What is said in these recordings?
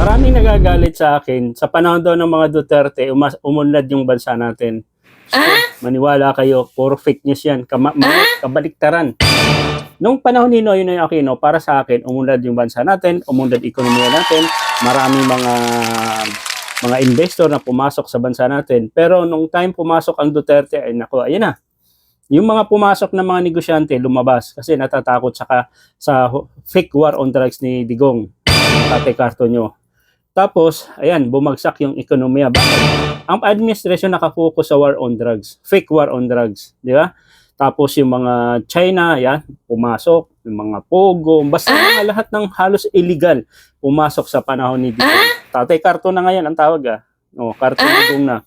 Maraming nagagalit sa akin. Sa panahon daw ng mga Duterte, umunlad yung bansa natin. So, maniwala kayo, puro fake news yan. Kabaliktaran. Nung panahon ni Noynoy Aquino, para sa akin, umunlad yung bansa natin, umunlad ekonomiya natin, maraming mga investor na pumasok sa bansa natin. Pero nung time pumasok ang Duterte, ay nako, ayun na. Yung mga pumasok na mga negosyante lumabas kasi natatakot sa fake war on drugs ni Digong, Tate Cartonyo. Tapos, ayan, bumagsak yung ekonomiya. Bakit? Ang administration nakafocus sa war on drugs, fake war on drugs, di ba? Tapos yung mga China, yan, pumasok, yung mga Pogo, basta mga lahat ng halos illegal pumasok sa panahon ni Digong. Tatay Carton na ngayon ang tawag Carton Digong na.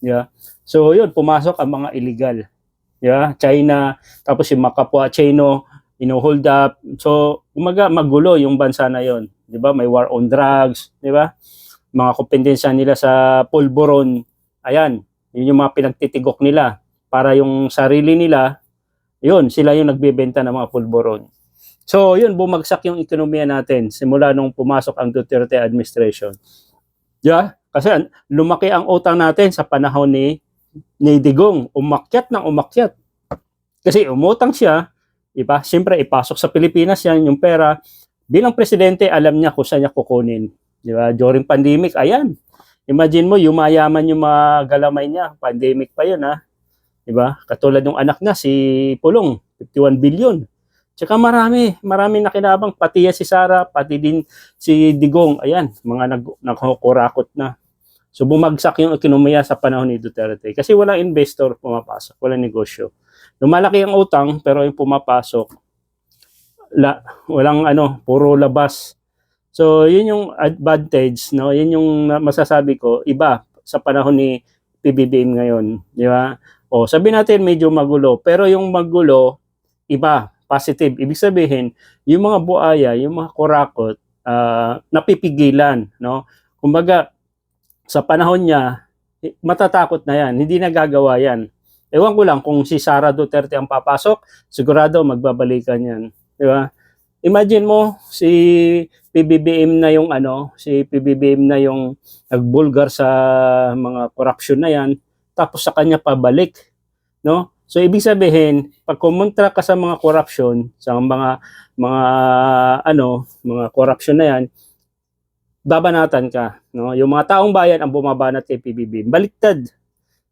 Yeah. So yun, pumasok ang mga illegal. Yeah, China, tapos yung mga kapwa Chino, hold up. So, magulo yung bansa na yon, 'di ba? May war on drugs, 'di ba? Mga kompetensya nila sa pulburon. Ayan, yun yung mga pinagtitigok nila para yung sarili nila, yun, sila yung nagbebenta ng mga pulburon. So, yun, bumagsak yung ekonomiya natin simula nung pumasok ang Duterte administration. Yeah, kasi lumaki ang utang natin sa panahon ni Digong, umakyat ng umakyat. Kasi umutang siya, diba? Siyempre, ipasok sa Pilipinas yan, yung pera. Bilang presidente, alam niya kung saan niya kukunin. Diba? During pandemic, ayan. Imagine mo, yumayaman yung mga galamay niya. Pandemic pa yun, ha? Diba? Katulad ng anak niya, si Pulong, 51 billion. Tsaka marami nakinabang, pati si Sara, pati din si Digong. Ayan, mga nagkukurakot na. So bumagsak yung ekonomiya sa panahon ni Duterte kasi walang investor pumapasok, walang negosyo. Lumalaki ang utang pero yung pumapasok walang puro labas. So yun yung advantage, no? Yun yung masasabi ko, iba sa panahon ni PBBM ngayon, di ba? O sabi natin medyo magulo, pero yung magulo iba, positive. Ibig sabihin, yung mga buaya, yung mga kurakot, napipigilan, no? Kumbaga sa panahon niya, matatakot na yan. Hindi nagagawa yan. Ewan ko lang kung si Sara Duterte ang papasok, sigurado magbabalikan yan. Di ba? Imagine mo, si PBBM na yung nagbulgar sa mga corruption na yan, tapos sa kanya pabalik. No? So, ibig sabihin, pag kumontra ka sa mga corruption, sa mga corruption na yan, babanatan ka, no? Yung mga taong bayan ang bumabanat kay PBBM. Baliktad.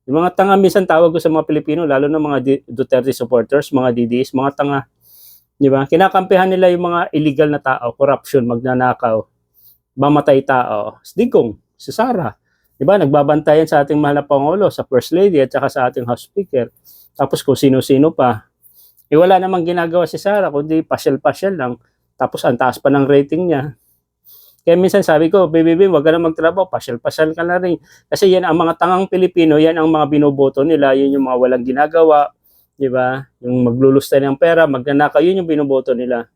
Yung mga tanga, minsan tawag ko sa mga Pilipino, lalo na mga Duterte supporters, mga DDS, mga tanga. Di ba? Kinakampihan nila yung mga illegal na tao, corruption, magnanakaw, mamatay tao. Digong, si Sara. Di ba? Nagbabantayan sa ating mahal na Pangulo, sa First Lady at saka sa ating House Speaker. Tapos kung sino-sino pa. Wala namang ginagawa si Sara, kundi pasyal-pasyal lang. Tapos ang taas pa ng rating niya. Kaya minsan sabi ko, BBB, wag ka na magtrabaho, pasyal-pasyal ka na rin. Kasi yan ang mga tangang Pilipino, yan ang mga binoboto nila, yun yung mga walang ginagawa, di ba? Yung maglulusta ng pera, magnanakaw, yun yung binoboto nila.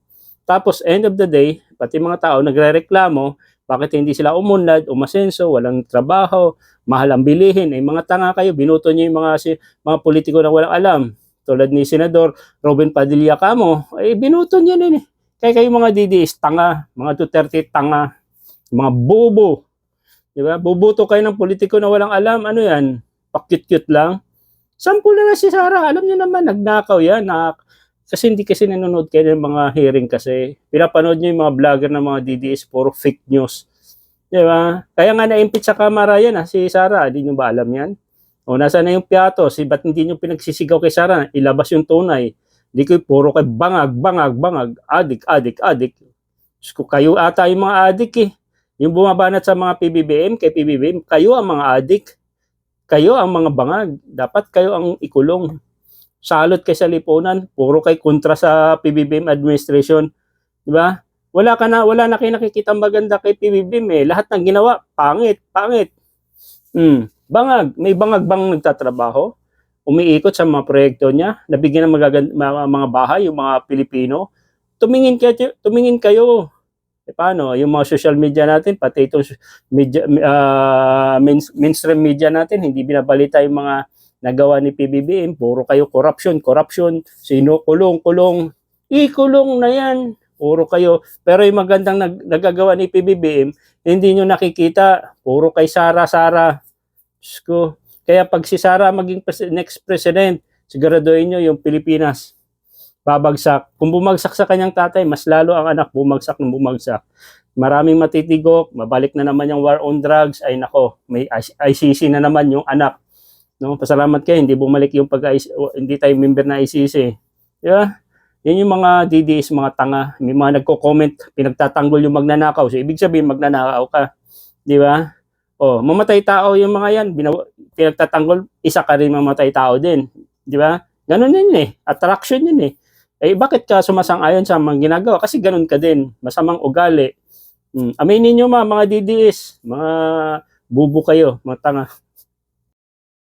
Tapos, end of the day, pati mga tao nagrereklamo, bakit hindi sila umunlad, umasenso, walang trabaho, mahal ang bilihin, mga tanga kayo, binoto nyo yung mga politiko na walang alam. Tulad ni Senador Robin Padilla Camo, binoto niya din Kaya kayo mga DDS, tanga, mga Duterte, tanga, mga bobo. Diba? Bubuto kayo ng politiko na walang alam. Ano yan? Pakit-cute lang. Sample na si Sara. Alam niyo naman, nagnakaw yan. Kasi hindi kasi nanonood kayo ng mga hearing kasi. Pinapanood niyo yung mga vlogger ng mga DDS, puro fake news. Diba? Kaya nga na-impeach sa kamara yan, si Sara. Hindi niyo ba alam yan? O nasa na yung piato? Ba't hindi niyo pinagsisigaw kay Sara? Ilabas yung tunay. Hindi ko puro kay bangag, adik. Kayo ata yung mga adik Yung bumabanat sa mga PBBM, kay PBBM, kayo ang mga adik. Kayo ang mga bangag. Dapat kayo ang ikulong. Salot kay sa lipunan, puro kay kontra sa PBBM administration. Di ba? Wala na kayo nakikita maganda kay PBBM Lahat ng ginawa, pangit. Bangag. May bangag bang nagtatrabaho? Umiikot sa mga proyekto niya, nabigyan ng mga bahay, yung mga Pilipino. Tumingin kayo. Paano? Yung mga social media natin, pati itong mainstream media natin, hindi binabalita yung mga nagawa ni PBBM. Puro kayo corruption. Sino kulong. Ikulong na yan. Puro kayo. Pero yung magandang nagagawa ni PBBM, hindi nyo nakikita. Puro kay Sara. Diyos ko. Kaya pag si Sara maging next president, siguraduhin nyo yung Pilipinas babagsak. Kung bumagsak sa kanyang tatay, mas lalo ang anak bumagsak ng bumagsak. Maraming matitigok, mabalik na naman yung war on drugs, ay nako, may ICC na naman yung anak. No, pasalamat kayo, hindi bumalik yung hindi tayo member na ICC. Di ba? Yan yung mga DDS, mga tanga. May mga nagko-comment, pinagtatanggol yung magnanakaw. So, ibig sabihin, magnanakaw ka. Di ba? O, mamatay tao yung mga yan. Pinagtatanggol, isa ka rin mamatay tao din. Di ba? Ganun yun eh. Attraction yun eh. Eh, bakit ka sumasang-ayon sa mga ginagawa? Kasi ganun ka din. Masamang ugali. Aminin nyo mga DDS. Mga bubo kayo. Mga tanga.